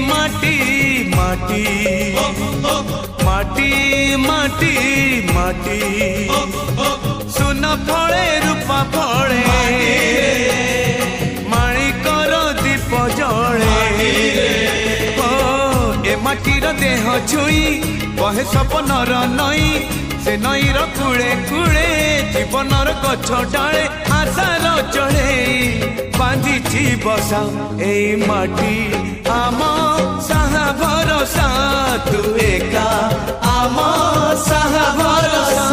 माटी माटी माटी माटी माटी सुन फले रूपा फले माणिकर दीप जले ए माटीर देह छुई बहे सपनर नई से नईर कूले कूले जीवनर गछ डाले आशार चढ़े बांधी बसा ए माटी आम साहा भरोसा तू एका आम साहा भरोसा।